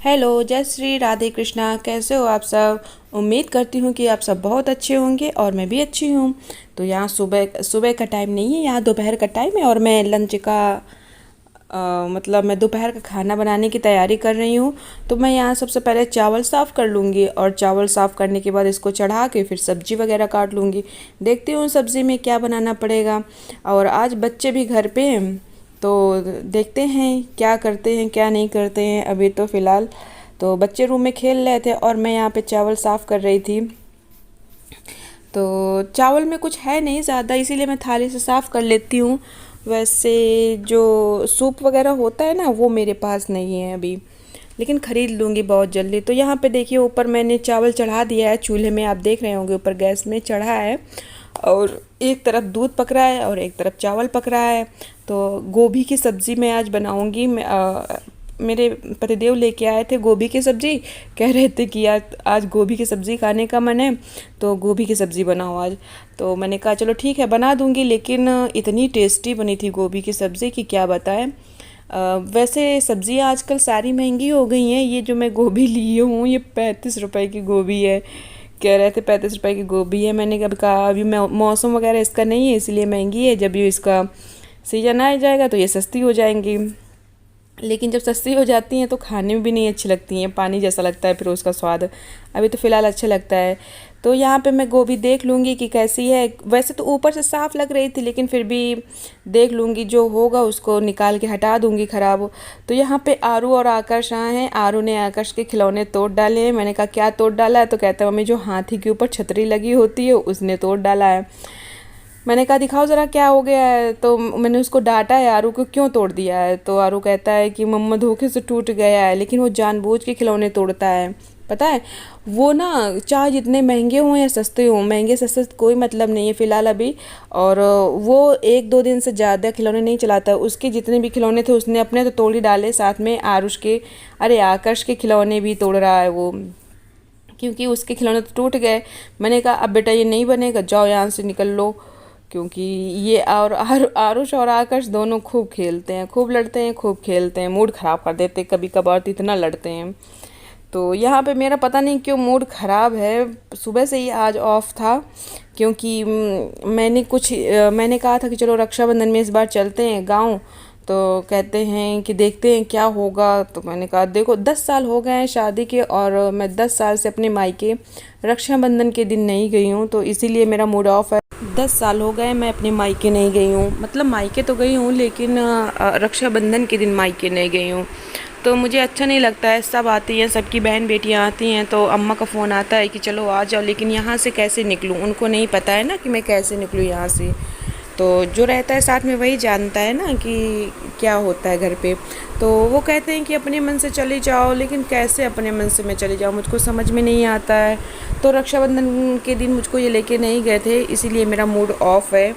Hello, जय श्री राधे कृष्णा। कैसे हो आप सब? उम्मीद करती हूँ कि आप सब बहुत अच्छे होंगे और मैं भी अच्छी हूँ। तो यहाँ सुबह सुबह का टाइम नहीं है, यहाँ दोपहर का टाइम है और मैं लंच का मतलब मैं दोपहर का खाना बनाने की तैयारी कर रही हूँ। तो मैं यहाँ सबसे पहले चावल साफ़ कर लूँगी और चावल साफ़ करने के बाद इसको चढ़ा के फिर सब्जी वगैरह काट लूँगी। देखती हूँ सब्ज़ी में क्या बनाना पड़ेगा। और आज बच्चे भी घर पे हैं, तो देखते हैं क्या करते हैं क्या नहीं करते हैं। अभी तो फ़िलहाल तो बच्चे रूम में खेल रहे थे और मैं यहाँ पे चावल साफ़ कर रही थी। तो चावल में कुछ है नहीं ज़्यादा, इसीलिए मैं थाली से साफ़ कर लेती हूँ। वैसे जो सूप वगैरह होता है ना, वो मेरे पास नहीं है अभी, लेकिन ख़रीद लूँगी बहुत जल्दी। तो यहाँ पे देखिए, ऊपर मैंने चावल चढ़ा दिया है चूल्हे में, आप देख रहे होंगे ऊपर गैस में चढ़ा है। और एक तरफ दूध पक रहा है और एक तरफ चावल पक रहा है। तो गोभी की सब्ज़ी मैं आज बनाऊँगी। मेरे पतिदेव लेके आए थे गोभी की सब्ज़ी, कह रहे थे कि आज आज गोभी की सब्ज़ी खाने का मन है, तो गोभी की सब्ज़ी बनाओ आज। तो मैंने कहा चलो ठीक है बना दूंगी, लेकिन इतनी टेस्टी बनी थी गोभी की सब्ज़ी कि क्या बताएं। वैसे सब्ज़ियाँ आजकल सारी महंगी हो गई हैं। ये जो मैं गोभी ली हूँ ये 35 रुपए की गोभी है। कह रहे थे 35 रुपए की गोभी है। मैंने कब कहा अभी मौसम वगैरह इसका नहीं है इसलिए महंगी है, जब ये इसका सीजन आ जाएगा तो ये सस्ती हो जाएंगी। लेकिन जब सस्ती हो जाती हैं तो खाने में भी नहीं अच्छी लगती हैं, पानी जैसा लगता है फिर उसका स्वाद। अभी तो फ़िलहाल अच्छा लगता है। तो यहाँ पे मैं गोभी देख लूँगी कि कैसी है। वैसे तो ऊपर से साफ़ लग रही थी, लेकिन फिर भी देख लूँगी, जो होगा उसको निकाल के हटा दूँगी ख़राब। तो यहाँ पे आरू और आकाश आए हैं। आरू ने आकाश के खिलौने तोड़ डाले हैं। मैंने कहा क्या तोड़ डाला है? तो कहता है मम्मी जो हाथी के ऊपर छतरी लगी होती है उसने तोड़ डाला है। मैंने कहा दिखाओ ज़रा क्या हो गया है। तो मैंने उसको डांटा है, आरू को क्यों तोड़ दिया है? तो आरू कहता है कि मम्मा धोखे से टूट गया है। लेकिन वो जानबूझ के खिलौने तोड़ता है, पता है। वो ना चाहे जितने महंगे हों या सस्ते हों, महंगे सस्ते से कोई मतलब नहीं है फ़िलहाल अभी। और वो एक दो दिन से ज़्यादा खिलौने नहीं चलाता। उसके जितने भी खिलौने थे उसने अपने तो तोड़ ही डाले, साथ में आरुष के, अरे आकर्ष के खिलौने भी तोड़ रहा है वो, क्योंकि उसके खिलौने तो टूट गए। मैंने कहा अब बेटा ये नहीं बनेगा, जाओ यहाँ से निकल लो। क्योंकि ये और आरुष और आकर्ष दोनों खूब खेलते हैं, खूब लड़ते हैं, खूब खेलते हैं, मूड ख़राब कर देते हैं कभी कभार, तो इतना लड़ते हैं। तो यहाँ पे मेरा पता नहीं क्यों मूड ख़राब है, सुबह से ही आज ऑफ था। क्योंकि मैंने कहा था कि चलो रक्षाबंधन में इस बार चलते हैं गाँव। तो कहते हैं कि देखते हैं क्या होगा। तो मैंने कहा देखो 10 साल हो गए हैं शादी के और मैं 10 साल से अपने मायके रक्षाबंधन के दिन नहीं गई हूँ, तो इसीलिए मेरा मूड ऑफ है। 10 साल हो गए मैं अपने मायके नहीं गई हूँ, मतलब मायके तो गई हूँ लेकिन रक्षाबंधन के दिन मायके नहीं गई हूँ। तो मुझे अच्छा नहीं लगता है। सब आती हैं, सबकी बहन बेटियाँ आती हैं, तो अम्मा का फ़ोन आता है कि चलो आ जाओ, लेकिन यहाँ से कैसे निकलूँ उनको नहीं पता है ना कि मैं कैसे निकलूँ यहाँ से। तो जो रहता है साथ में वही जानता है ना कि क्या होता है घर पे। तो वो कहते हैं कि अपने मन से चली जाओ, लेकिन कैसे अपने मन से मैं चली जाऊँ, मुझको समझ में नहीं आता है। तो रक्षाबंधन के दिन मुझको ये लेके नहीं गए थे, इसीलिए मेरा मूड ऑफ है।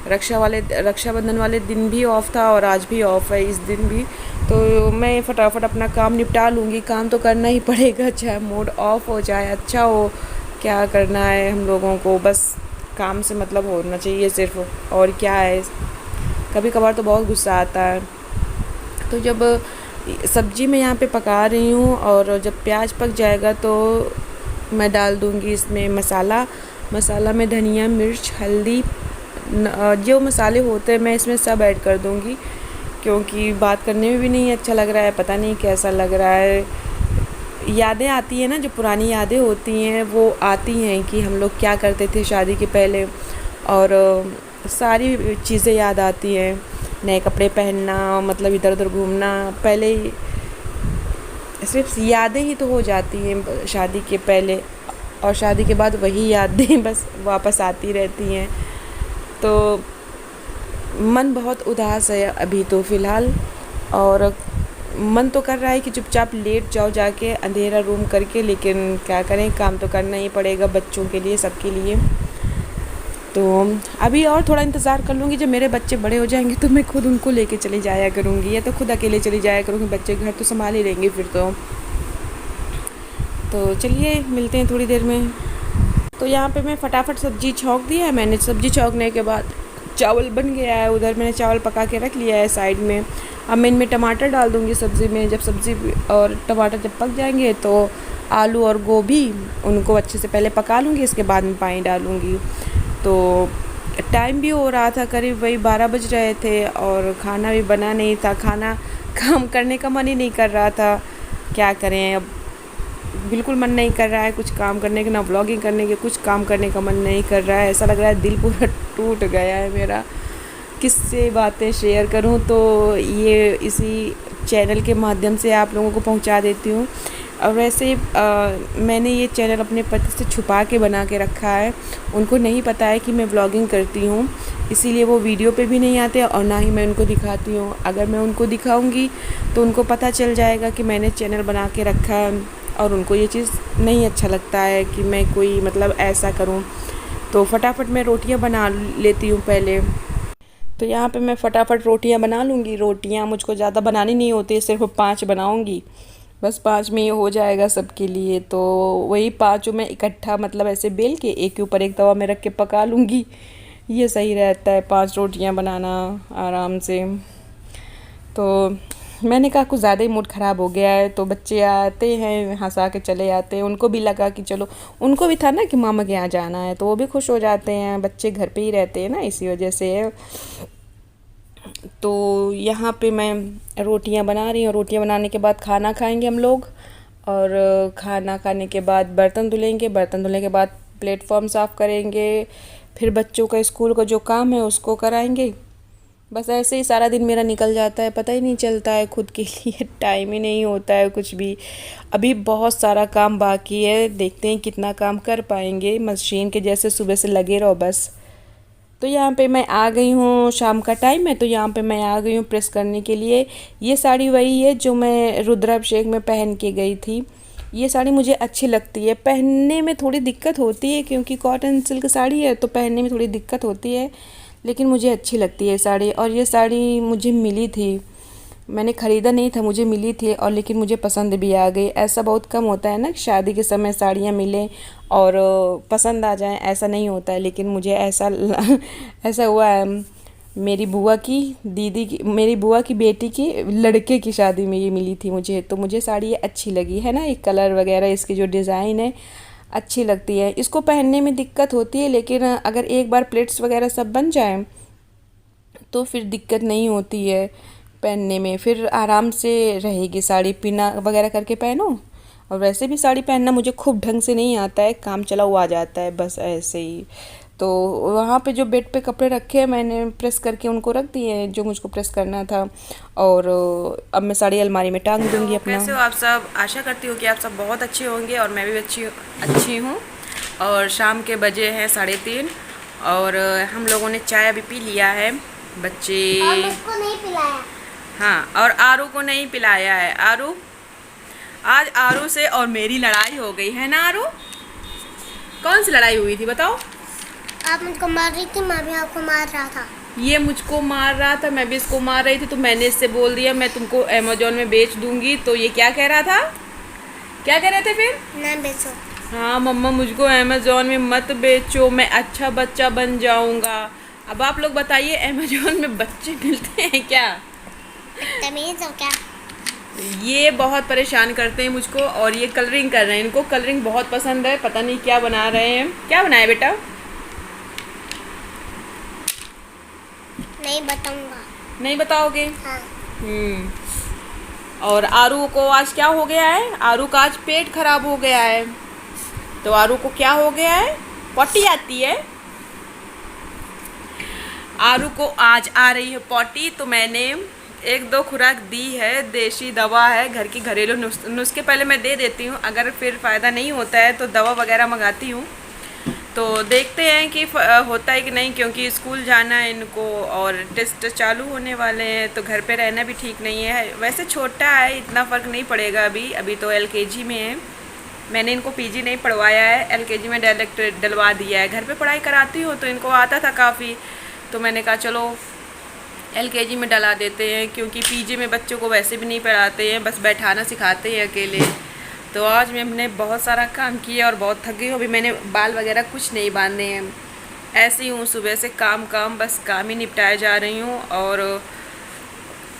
रक्षाबंधन वाले दिन भी ऑफ था और आज भी ऑफ है, इस दिन भी। तो मैं फटाफट अपना काम निपटा लूँगी, काम तो करना ही पड़ेगा चाहे मूड ऑफ हो चाहे अच्छा हो। क्या करना है हम लोगों को, बस काम से मतलब होना चाहिए सिर्फ, और क्या है। कभी कभार तो बहुत गुस्सा आता है। तो जब सब्जी मैं यहाँ पे पका रही हूँ और जब प्याज पक जाएगा तो मैं डाल दूँगी इसमें मसाला में धनिया मिर्च हल्दी, जो मसाले होते हैं मैं इसमें सब ऐड कर दूँगी। क्योंकि बात करने में भी नहीं अच्छा लग रहा है, पता नहीं कैसा लग रहा है। यादें आती हैं ना, जो पुरानी यादें होती हैं वो आती हैं कि हम लोग क्या करते थे शादी के पहले, और सारी चीज़ें याद आती हैं। नए कपड़े पहनना, मतलब इधर उधर घूमना, पहले सिर्फ यादें ही तो हो जाती हैं शादी के पहले, और शादी के बाद वही यादें बस वापस आती रहती हैं। तो मन बहुत उदास है अभी तो फ़िलहाल, और मन तो कर रहा है कि चुपचाप लेट जाओ जाके अंधेरा रूम करके, लेकिन क्या करें, काम तो करना ही पड़ेगा बच्चों के लिए, सबके लिए। तो अभी और थोड़ा इंतज़ार कर लूँगी, जब मेरे बच्चे बड़े हो जाएंगे तो मैं खुद उनको लेके चली जाया करूँगी, या तो खुद अकेले चली जाया करूँगी, बच्चे घर तो संभाल ही लेंगे फिर तो चलिए मिलते हैं थोड़ी देर में। तो यहाँ पे मैं फटाफट सब्ज़ी छौंक दी है मैंने। सब्ज़ी छौंकने के बाद चावल बन गया है, उधर मैंने चावल पका के रख लिया है साइड में। अब मैं इनमें टमाटर डाल दूँगी सब्ज़ी में। जब सब्ज़ी और टमाटर जब पक जाएंगे तो आलू और गोभी उनको अच्छे से पहले पका लूँगी, इसके बाद में पानी डालूँगी। तो टाइम भी हो रहा था, करीब वही 12 बज रहे थे और खाना भी बना नहीं था। खाना काम करने का मन ही नहीं कर रहा था, क्या करें अब, बिल्कुल मन नहीं कर रहा है कुछ काम करने का, ना व्लॉगिंग करने के, कुछ काम करने का मन नहीं कर रहा है। ऐसा लग रहा है दिल पूरा टूट गया है मेरा, किससे बातें शेयर करूं। तो ये इसी चैनल के माध्यम से आप लोगों को पहुंचा देती हूँ। और वैसे मैंने ये चैनल अपने पति से छुपा के बना के रखा है, उनको नहीं पता है कि मैं व्लॉगिंग करती हूँ, इसीलिए वो वीडियो पे भी नहीं आते और ना ही मैं उनको दिखाती हूँ। अगर मैं उनको दिखाऊंगी तो उनको पता चल जाएगा कि मैंने चैनल बना के रखा है, और उनको ये चीज़ नहीं अच्छा लगता है कि मैं कोई मतलब ऐसा करूँ। तो फटाफट मैं रोटियाँ बना लेती हूँ पहले। तो यहाँ पे मैं फटाफट रोटियाँ बना लूँगी। रोटियाँ मुझको ज़्यादा बनानी नहीं होती, सिर्फ 5 बनाऊँगी, बस 5 में ये हो जाएगा सबके लिए। तो वही 5 मैं इकट्ठा मतलब ऐसे बेल के एक के ऊपर एक तवा में रख के पका लूँगी, ये सही रहता है 5 रोटियाँ बनाना आराम से। तो मैंने कहा कुछ ज़्यादा ही मूड ख़राब हो गया है, तो बच्चे आते हैं हंसा के चले जाते हैं। उनको भी लगा कि चलो, उनको भी था ना कि मामा के यहाँ जाना है, तो वो भी खुश हो जाते हैं। बच्चे घर पे ही रहते हैं ना, इसी वजह से। तो यहाँ पे मैं रोटियाँ बना रही हूँ। रोटियाँ बनाने के बाद खाना खाएंगे हम लोग, और खाना खाने के बाद बर्तन धुलेंगे। बर्तन धुलने के बाद प्लेटफॉर्म साफ़ करेंगे, फिर बच्चों का स्कूल का जो काम है उसको कराएंगे। बस ऐसे ही सारा दिन मेरा निकल जाता है, पता ही नहीं चलता है, खुद के लिए टाइम ही नहीं होता है कुछ भी। अभी बहुत सारा काम बाकी है, देखते हैं कितना काम कर पाएंगे। मशीन के जैसे सुबह से लगे रहो बस। तो यहाँ पे मैं आ गई हूँ, शाम का टाइम है, तो यहाँ पे मैं आ गई हूँ प्रेस करने के लिए। ये साड़ी वही है जो मैं रुद्राभिषेक में पहन के गई थी। ये साड़ी मुझे अच्छी लगती है, पहनने में थोड़ी दिक्कत होती है क्योंकि कॉटन सिल्क साड़ी है, तो पहनने में थोड़ी दिक्कत होती है, लेकिन मुझे अच्छी लगती है साड़ी। और ये साड़ी मुझे मिली थी, मैंने ख़रीदा नहीं था, मुझे मिली थी, और लेकिन मुझे पसंद भी आ गई। ऐसा बहुत कम होता है ना कि शादी के समय साड़ियाँ मिलें और पसंद आ जाएं, ऐसा नहीं होता है, लेकिन मुझे ऐसा ऐसा हुआ है। मेरी बुआ की दीदी की, मेरी बुआ की बेटी की लड़के की शादी में ये मिली थी मुझे, तो मुझे साड़ी ये अच्छी लगी है ना। एक कलर वगैरह इसकी जो डिज़ाइन है अच्छी लगती है। इसको पहनने में दिक्कत होती है, लेकिन अगर एक बार प्लेट्स वगैरह सब बन जाए तो फिर दिक्कत नहीं होती है पहनने में, फिर आराम से रहेगी साड़ी। पिना वगैरह करके पहनो, और वैसे भी साड़ी पहनना मुझे खूब ढंग से नहीं आता है, काम चला हुआ आ जाता है बस ऐसे ही। तो वहाँ पे जो बेड पे कपड़े रखे हैं मैंने प्रेस करके उनको रख दिए हैं जो मुझको प्रेस करना था, और अब मैं साड़ी अलमारी में टांग दूंगी अपना। कैसे हो आप सब? आशा करती हूँ कि आप सब बहुत अच्छे होंगे, और मैं भी अच्छी हूँ। और शाम के बजे हैं 3:30, और हम लोगों ने चाय अभी पी लिया है। बच्चे मुझको नहीं पिलाया। हाँ, और आरू को नहीं पिलाया है। आरू, आज आरू से और मेरी लड़ाई हो गई है ना आरू? कौन सी लड़ाई हुई थी बताओ? आप मुझको मार रही थी, मैं भी आपको मार रहा था। ये मुझको मार रहा था, मैं भी इसको मार रही थी, तो मैंने इससे बोल दिया मैं तुमको अमेज़न में बेच दूंगी। तो ये क्या कह रहा था, क्या कह रहे थे फिर? ना बेचो। हाँ मम्मा, मुझको अमेज़न में मत बेचो, मैं अच्छा बच्चा बन जाऊंगा। अब आप लोग बताइए, अमेज़न में बच्चे मिलते हैं क्या? तमीज़ हो क्या? ये बहुत परेशान करते हैं मुझको, और ये कलरिंग कर रहे हैं, इनको कलरिंग बहुत पसंद है, पता नहीं क्या बना रहे हैं। क्या बनाया बेटा? नहीं बताऊंगा। नहीं बताओगे? हाँ। और आरू को आज क्या हो गया है? आरू का आज पेट खराब हो गया है। तो आरू को क्या हो गया है? पॉटी आती है आरू को, आज आ रही है पॉटी। तो मैंने 1-2 खुराक दी है, देसी दवा है, घर की घरेलू नुस्खे पहले मैं दे देती हूँ, अगर फिर फ़ायदा नहीं होता है तो दवा वगैरह मंगाती हूँ। तो देखते हैं कि होता है कि नहीं, क्योंकि स्कूल जाना है इनको और टेस्ट चालू होने वाले हैं, तो घर पे रहना भी ठीक नहीं है। वैसे छोटा है, इतना फ़र्क नहीं पड़ेगा अभी तो LKG में है। मैंने इनको PG नहीं पढ़वाया है, LKG में डायरेक्ट डलवा दिया है। घर पे पढ़ाई कराती हूँ तो इनको आता था काफ़ी, तो मैंने कहा चलो LKG में डला देते हैं, क्योंकि PG में बच्चों को वैसे भी नहीं पढ़ाते हैं, बस बैठाना सिखाते हैं अकेले। तो आज मैंने बहुत सारा काम किया और बहुत थक गई हूँ। अभी मैंने बाल वगैरह कुछ नहीं बांधे हैं, ऐसे ही हूँ, सुबह से काम काम बस काम ही निपटाए जा रही हूँ। और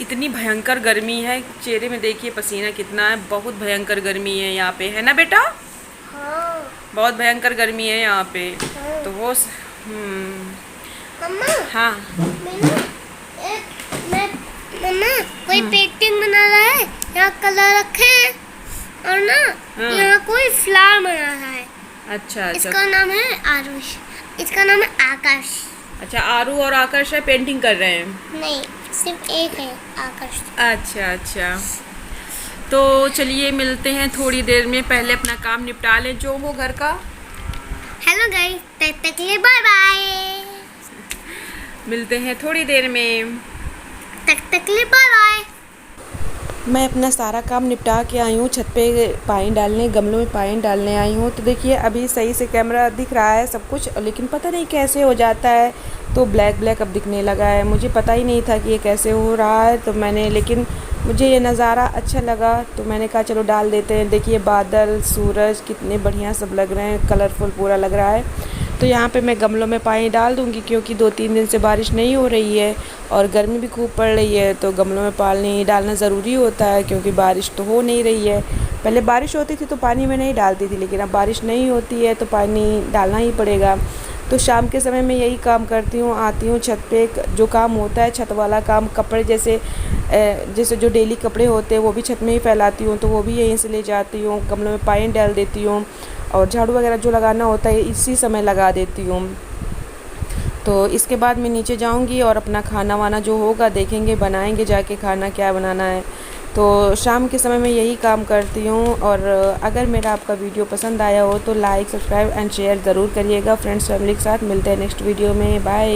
इतनी भयंकर गर्मी है, चेहरे में देखिए पसीना कितना है, बहुत भयंकर गर्मी है यहाँ पे, है ना बेटा? हाँ। बहुत भयंकर गर्मी है यहाँ पे। हाँ। तो वो मम्मा हाँ मैं मम्मा कोई पेंटिंग बना रहा है, यहाँ कलर रखे हैं और ना हाँ। यहाँ कोई फ्लावर बना रहा है। अच्छा अच्छा इसका नाम है आरुष, इसका नाम है आकाश। अच्छा, आरू और आकर्ष है पेंटिंग कर रहे हैं? नहीं, सिर्फ एक है आकाश। अच्छा अच्छा, तो चलिए मिलते हैं थोड़ी देर में, पहले अपना काम निपटा लें जो हो घर का। हेलो गाइस, तब तक के लिए बाय बाय। मिलते हैं थोड़ी देर में। तब तक के लिए बाय बाय। मैं अपना सारा काम निपटा के आई हूँ, छत पे पानी डालने, गमलों में पानी डालने आई हूँ। तो देखिए अभी सही से कैमरा दिख रहा है सब कुछ, लेकिन पता नहीं कैसे हो जाता है, तो ब्लैक ब्लैक अब दिखने लगा है। मुझे पता ही नहीं था कि ये कैसे हो रहा है, तो मैंने, लेकिन मुझे ये नज़ारा अच्छा लगा तो मैंने कहा चलो डाल देते हैं। देखिए बादल, सूरज कितने बढ़िया सब लग रहे हैं, कलरफुल पूरा लग रहा है। तो यहाँ पे मैं गमलों में पानी डाल दूँगी, क्योंकि 2-3 दिन से बारिश नहीं हो रही है और गर्मी भी खूब पड़ रही है, तो गमलों में पानी डालना ज़रूरी होता है, क्योंकि बारिश तो हो नहीं रही है। पहले बारिश होती थी तो पानी में नहीं डालती थी, लेकिन अब बारिश नहीं होती है तो पानी डालना ही पड़ेगा। तो शाम के समय में यही काम करती हूँ, आती हूँ छत पे, जो काम होता है छत वाला काम, कपड़े जैसे जो डेली कपड़े होते हैं वो भी छत में ही फैलाती हूँ, तो वो भी यहीं से ले जाती हूँ, गमलों में पानी डाल देती हूँ, और झाड़ू वगैरह जो लगाना होता है इसी समय लगा देती हूँ। तो इसके बाद मैं नीचे जाऊँगी और अपना खाना वाना जो होगा देखेंगे, बनाएंगे जाके खाना क्या बनाना है। तो शाम के समय में यही काम करती हूँ। और अगर मेरा आपका वीडियो पसंद आया हो तो लाइक, सब्सक्राइब एंड शेयर ज़रूर करिएगा फ्रेंड्स फैमिली के साथ। मिलते हैं नेक्स्ट वीडियो में, बाय।